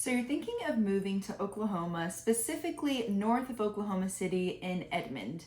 So you're thinking of moving to Oklahoma, specifically north of Oklahoma City in Edmond.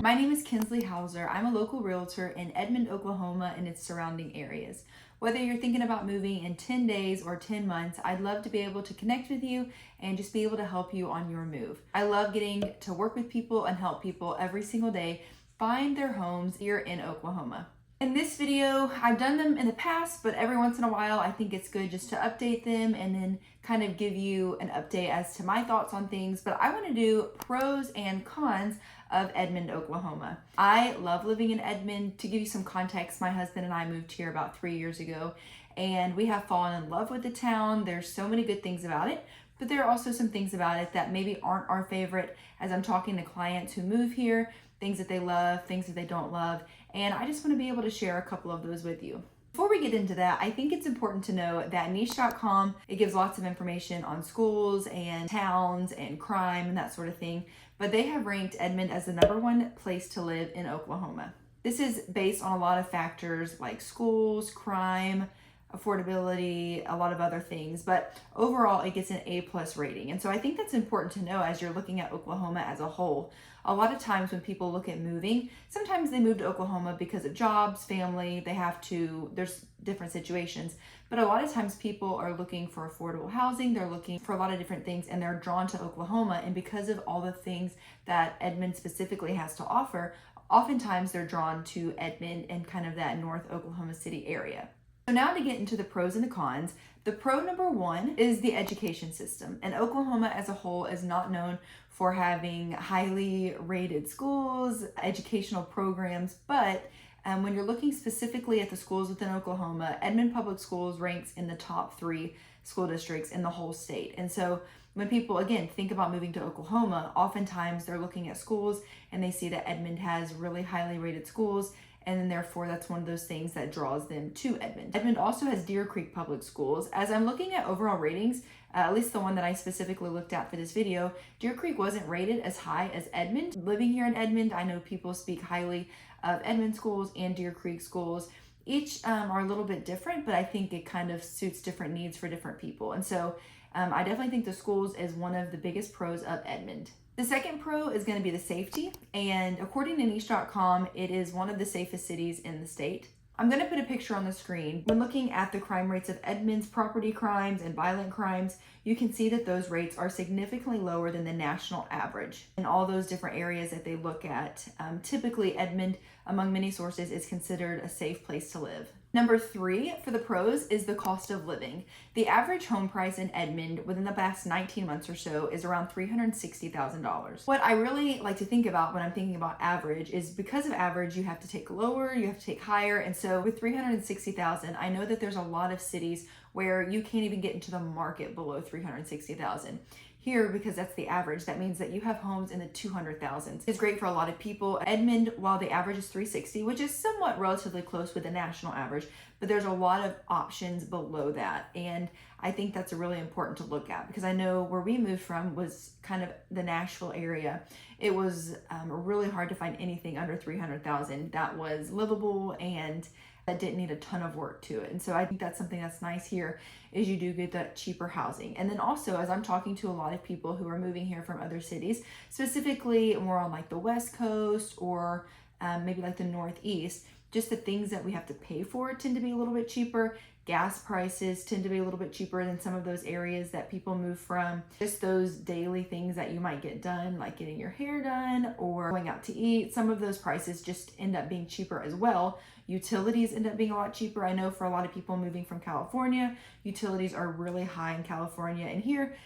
My name is Kinsley. I'm a local realtor in Edmond, Oklahoma and its surrounding areas. Whether you're thinking about moving in 10 days or 10 months, I'd love to be able to connect with you and just be able to help you on your move. I love getting to work with people and help people every single day find their homes here in Oklahoma. In this video, I've done them in the past, but every once in a while, I think it's good just to update them and then kind of give you an update as to my thoughts on things. But I want to do pros and cons of Edmond, Oklahoma. I love living in Edmond. To give you some context, my husband and I moved here about 3 years ago, and we have fallen in love with the town. There's so many good things about it, but there are also some things about it that maybe aren't our favorite as I'm talking to clients who move here, things that they love, things that they don't love, and I just want to be able to share a couple of those with you. Before we get into that, I think it's important to know that niche.com, it gives lots of information on schools and towns and crime and that sort of thing, but they have ranked Edmond as the #1 place to live in Oklahoma. This is based on a lot of factors like schools, crime, affordability, a lot of other things, but overall it gets an A+ rating. And so I think that's important to know as you're looking at Oklahoma as a whole. A lot of times when people look at moving, sometimes they move to Oklahoma because of jobs, family, there's different situations, but a lot of times people are looking for affordable housing, they're looking for a lot of different things, and they're drawn to Oklahoma. And because of all the things that Edmond specifically has to offer, oftentimes they're drawn to Edmond and kind of that North Oklahoma City area. So now to get into the pros and the cons, the pro #1 is the education system. And Oklahoma as a whole is not known for having highly rated schools, educational programs, but when you're looking specifically at the schools within Oklahoma, Edmond Public Schools ranks in the top 3 school districts in the whole state. And so when people, again, think about moving to Oklahoma, oftentimes they're looking at schools and they see that Edmond has really highly rated schools, and then therefore that's one of those things that draws them to Edmond. Edmond also has Deer Creek Public Schools. As I'm looking at overall ratings, at least the one that I specifically looked at for this video, Deer Creek wasn't rated as high as Edmond. Living here in Edmond, I know people speak highly of Edmond schools and Deer Creek schools. Each are a little bit different, but I think it kind of suits different needs for different people. And so I definitely think the schools is one of the biggest pros of Edmond. The second pro is going to be the safety, and according to niche.com, it is one of the safest cities in the state. I'm going to put a picture on the screen. When looking at the crime rates of Edmond's property crimes and violent crimes, you can see that those rates are significantly lower than the national average in all those different areas that they look at. Typically, Edmond, among many sources, is considered a safe place to live. Number 3 for the pros is the cost of living. The average home price in Edmond within the past 19 months or so is around $360,000. What I really like to think about when I'm thinking about average is because of average, you have to take lower, you have to take higher. And so with $360,000, I know that there's a lot of cities where you can't even get into the market below $360,000. Here, because that's the average, that means that you have homes in the 200,000s. It's great for a lot of people. Edmond, while the average is 360, which is somewhat relatively close with the national average, but there's a lot of options below that. And I think that's really important to look at because I know where we moved from was kind of the Nashville area. It was really hard to find anything under 300,000 that was livable and that didn't need a ton of work to it. And so I think that's something that's nice here is you do get that cheaper housing. And then also, as I'm talking to a lot of people who are moving here from other cities, specifically more on like the West Coast or maybe like the Northeast, just the things that we have to pay for tend to be a little bit cheaper. Gas prices tend to be a little bit cheaper than some of those areas that people move from. Just those daily things that you might get done, like getting your hair done or going out to eat, some of those prices just end up being cheaper as well. Utilities end up being a lot cheaper. I know for a lot of people moving from California, utilities are really high in California, and here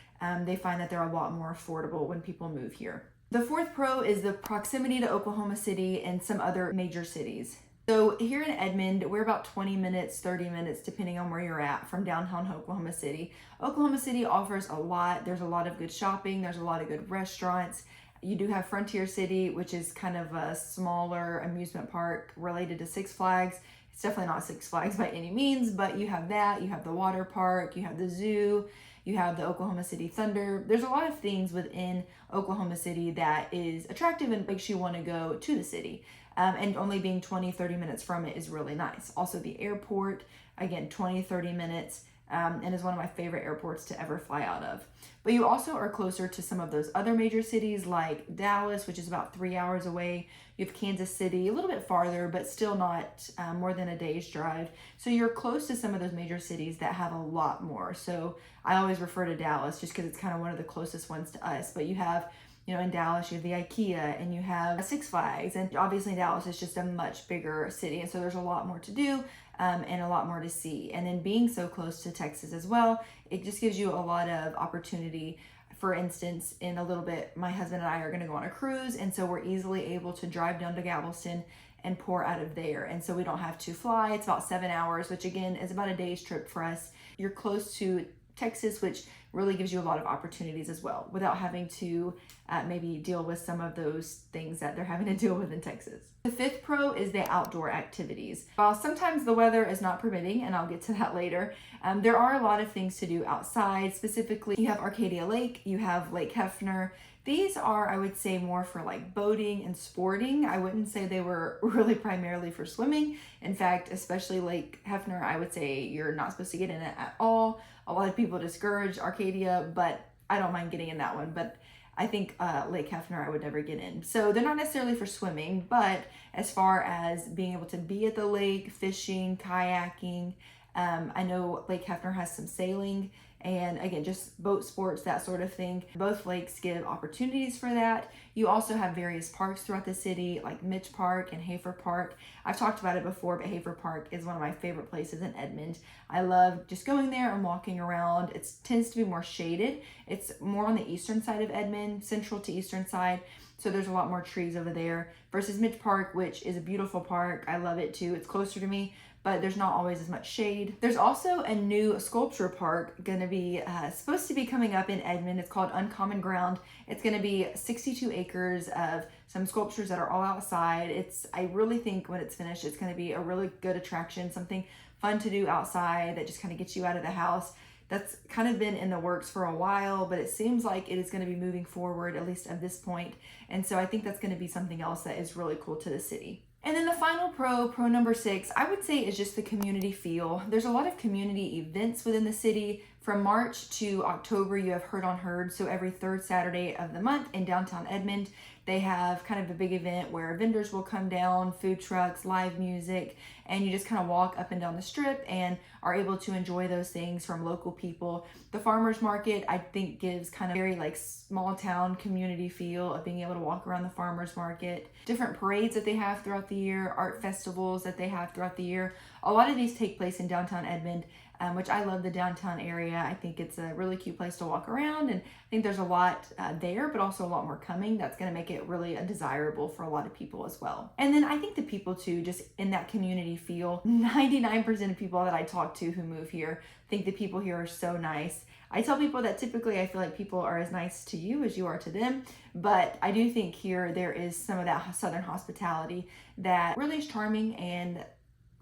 they find that they're a lot more affordable when people move here. The 4th pro is the proximity to Oklahoma City and some other major cities. So here in Edmond, we're about 20 minutes, 30 minutes, depending on where you're at from downtown Oklahoma City. Oklahoma City offers a lot. There's a lot of good shopping. There's a lot of good restaurants. You do have Frontier City, which is kind of a smaller amusement park related to Six Flags. It's definitely not Six Flags by any means, but you have that. You have the water park. You have the zoo. You have the Oklahoma City Thunder. There's a lot of things within Oklahoma City that is attractive and makes you want to go to the city. And only being 20-30 minutes from it is really nice. Also the airport, again, 20-30 minutes, and is one of my favorite airports to ever fly out of. But you also are closer to some of those other major cities like Dallas, which is about 3 hours away. You have Kansas City, a little bit farther, but still not more than a day's drive. So you're close to some of those major cities that have a lot more. So I always refer to Dallas just because it's kind of one of the closest ones to us. But you have, in Dallas, you have the IKEA and you have Six Flags. And obviously Dallas is just a much bigger city. And so there's a lot more to do and a lot more to see. And then being so close to Texas as well, it just gives you a lot of opportunity. For instance, in a little bit, my husband and I are going to go on a cruise. And so we're easily able to drive down to Galveston and pour out of there. And so we don't have to fly. It's about 7 hours, which again is about a day's trip for us. You're close to Texas, which really gives you a lot of opportunities as well without having to maybe deal with some of those things that they're having to deal with in Texas. The fifth pro is the outdoor activities. While sometimes the weather is not permitting, and I'll get to that later, there are a lot of things to do outside. Specifically, you have Arcadia Lake, you have Lake Hefner. These are, I would say, more for like boating and sporting. I wouldn't say they were really primarily for swimming. In fact, especially Lake Hefner, I would say you're not supposed to get in it at all. A lot of people discourage Arcadia, but I don't mind getting in that one. But I think Lake Hefner I would never get in. So they're not necessarily for swimming, but as far as being able to be at the lake, fishing, kayaking, I know Lake Hefner has some sailing and again, just boat sports, that sort of thing. Both lakes give opportunities for that. You also have various parks throughout the city, like Mitch Park and Hafer Park. I've talked about it before, but Hafer Park is one of my favorite places in Edmond. I love just going there and walking around. It tends to be more shaded. It's more on the eastern side of Edmond, central to eastern side. So there's a lot more trees over there versus Mitch Park, which is a beautiful park. I love it too. It's closer to me, but there's not always as much shade. There's also a new sculpture park gonna be supposed to be coming up in Edmond. It's called Uncommon Ground. It's gonna be 62 acres of some sculptures that are all outside. I really think when it's finished, it's gonna be a really good attraction, something fun to do outside that just kind of gets you out of the house. That's kind of been in the works for a while, but it seems like it is going to be moving forward, at least at this point. And so I think that's going to be something else that is really cool to the city. And then the final pro number 6, I would say is just the community feel. There's a lot of community events within the city. From March to October, you have Herd on Herd. So every third Saturday of the month in downtown Edmond, they have kind of a big event where vendors will come down, food trucks, live music, and you just kind of walk up and down the strip and are able to enjoy those things from local people. The farmers market, I think, gives kind of very like small town community feel of being able to walk around the farmers market. Different parades that they have throughout the year, art festivals that they have throughout the year. A lot of these take place in downtown Edmond, which I love the downtown area. I think it's a really cute place to walk around, and I think there's a lot there, but also a lot more coming. That's going to make it really desirable for a lot of people as well. And then I think the people too, just in that community feel, 99% of people that I talk to who move here think the people here are so nice. I tell people that typically I feel like people are as nice to you as you are to them, but I do think here there is some of that Southern hospitality that really is charming and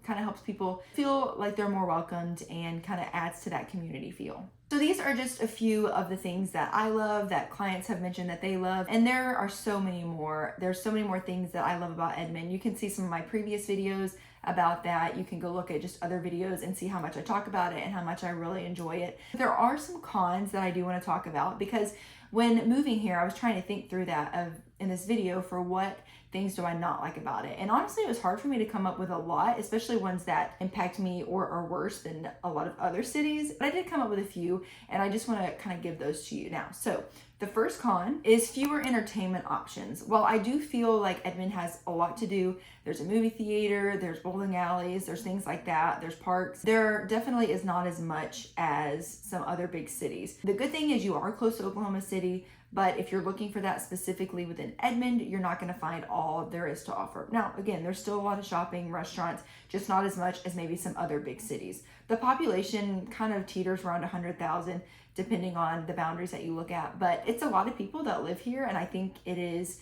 kind of helps people feel like they're more welcomed and kind of adds to that community feel. So these are just a few of the things that I love, that clients have mentioned that they love, and there are so many more. There's so many more things that I love about Edmond. You can see some of my previous videos about that. You can go look at just other videos and see how much I talk about it and how much I really enjoy it. There are some cons that I do want to talk about, because when moving here, I was trying to think through that in this video for what things do I not like about it. And honestly, it was hard for me to come up with a lot, especially ones that impact me or are worse than a lot of other cities. But I did come up with a few, and I just want to kind of give those to you now. So the first con is fewer entertainment options. While I do feel like Edmond has a lot to do, there's a movie theater, there's bowling alleys, there's things like that, there's parks. There definitely is not as much as some other big cities. The good thing is you are close to Oklahoma City, but if you're looking for that specifically within Edmond, you're not going to find all there is to offer. Now, again, there's still a lot of shopping, restaurants, just not as much as maybe some other big cities. The population kind of teeters around 100,000, depending on the boundaries that you look at, but it's a lot of people that live here, and I think it is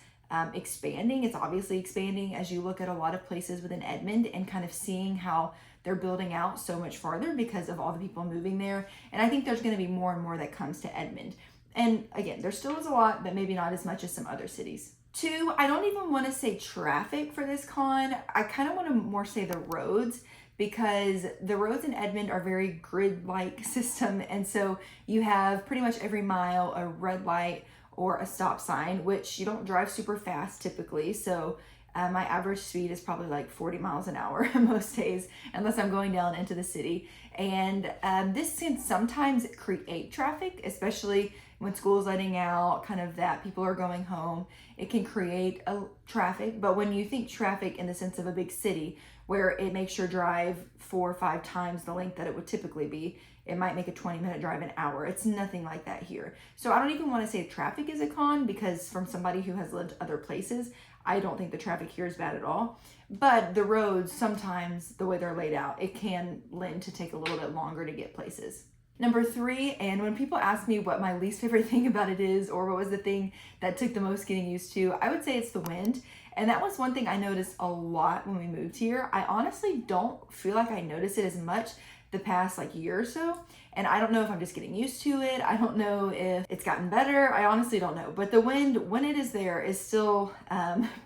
expanding. It's obviously expanding as you look at a lot of places within Edmond and kind of seeing how they're building out so much farther because of all the people moving there. And I think there's going to be more and more that comes to Edmond. And again, there still is a lot, but maybe not as much as some other cities. 2, I don't even want to say traffic for this con. I kind of want to more say the roads, because the roads in Edmond are very grid-like system. And so you have pretty much every mile a red light or a stop sign, which you don't drive super fast typically. So my average speed is probably like 40 miles an hour most days, unless I'm going down into the city. And this can sometimes create traffic, especially when school's letting out, kind of that people are going home. It can create a traffic, but when you think traffic in the sense of a big city, where it makes your drive 4 or 5 times the length that it would typically be, it might make a 20-minute drive an hour. It's nothing like that here. So I don't even want to say traffic is a con, because from somebody who has lived other places, I don't think the traffic here is bad at all. But the roads, sometimes the way they're laid out, it can lend to take a little bit longer to get places. Number 3, and when people ask me what my least favorite thing about it is, or what was the thing that took the most getting used to, I would say it's the wind. And that was one thing I noticed a lot when we moved here. I honestly don't feel like I noticed it as much the past like year or so. And I don't know if I'm just getting used to it. I don't know if it's gotten better. I honestly don't know. But the wind, when it is there, is still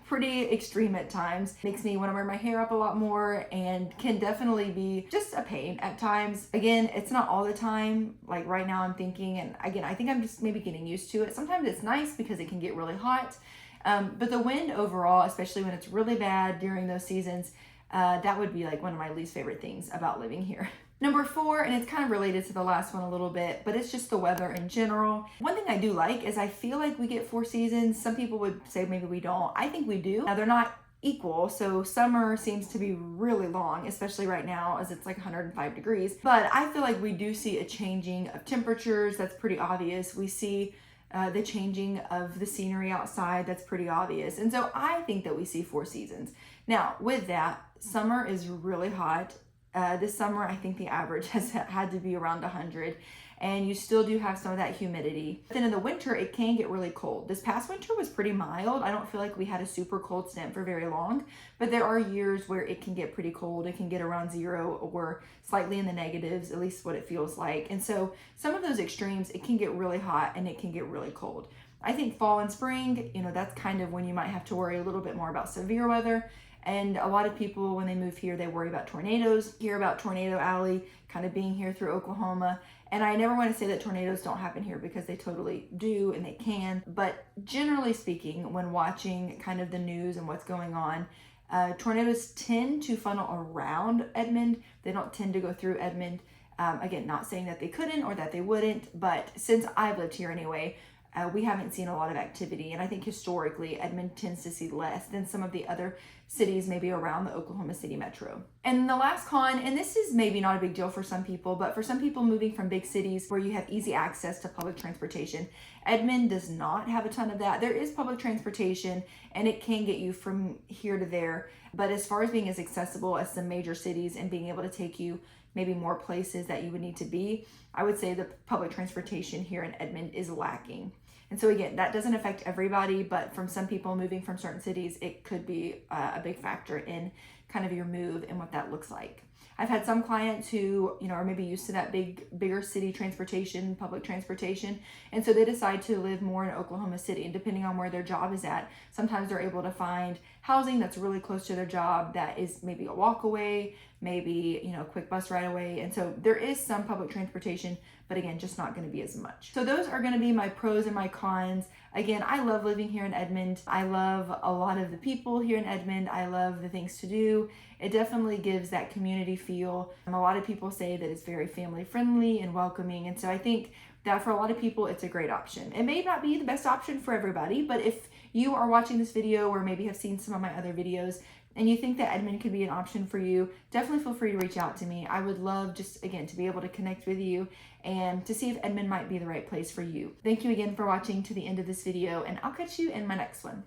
pretty extreme at times. Makes me want to wear my hair up a lot more, and can definitely be just a pain at times. Again, it's not all the time. Like right now I'm thinking, and again, I think I'm just maybe getting used to it. Sometimes it's nice because it can get really hot. But the wind overall, especially when it's really bad during those seasons, that would be like one of my least favorite things about living here. Number 4, and it's kind of related to the last one a little bit, but it's just the weather in general. One thing I do like is I feel like we get 4 seasons. Some people would say maybe we don't. I think we do. Now, they're not equal, so summer seems to be really long, especially right now as it's like 105 degrees. But I feel like we do see a changing of temperatures. That's pretty obvious. We see the changing of the scenery outside. That's pretty obvious. And so I think that we see 4 seasons. Now, with that, summer is really hot. This summer, I think the average has had to be around 100, and you still do have some of that humidity. Then in the winter, it can get really cold. This past winter was pretty mild. I don't feel like we had a super cold snap for very long, but there are years where it can get pretty cold. It can get around 0 or slightly in the negatives, at least what it feels like. And so some of those extremes, it can get really hot and it can get really cold. I think fall and spring, that's kind of when you might have to worry a little bit more about severe weather. And a lot of people, when they move here, they worry about tornadoes, hear about Tornado Alley kind of being here through Oklahoma. And I never want to say that tornadoes don't happen here, because they totally do and they can. But generally speaking, when watching kind of the news and what's going on, tornadoes tend to funnel around Edmond. They don't tend to go through Edmond. Again, not saying that they couldn't or that they wouldn't, but since I've lived here anyway, we haven't seen a lot of activity. And I think historically, Edmond tends to see less than some of the other cities maybe around the Oklahoma City metro. And the last con, and this is maybe not a big deal for some people, but for some people moving from big cities where you have easy access to public transportation, Edmond does not have a ton of that. There is public transportation and it can get you from here to there. But as far as being as accessible as some major cities and being able to take you maybe more places that you would need to be, I would say the public transportation here in Edmond is lacking. And so again, that doesn't affect everybody, but from some people moving from certain cities, it could be a big factor in kind of your move and what that looks like. I've had some clients who, are maybe used to that bigger city transportation, public transportation, and so they decide to live more in Oklahoma City. And depending on where their job is at, sometimes they're able to find housing that's really close to their job that is maybe a walk away, maybe, a quick bus ride away. And so there is some public transportation, but again, just not going to be as much. So those are going to be my pros and my cons. Again, I love living here in Edmond. I love a lot of the people here in Edmond. I love the things to do. It definitely gives that community feel. A lot of people say that it's very family friendly and welcoming. And so I think that for a lot of people, it's a great option. It may not be the best option for everybody, but if you are watching this video or maybe have seen some of my other videos and you think that Edmond could be an option for you, definitely feel free to reach out to me. I would love just, again, to be able to connect with you and to see if Edmond might be the right place for you. Thank you again for watching to the end of this video, and I'll catch you in my next one.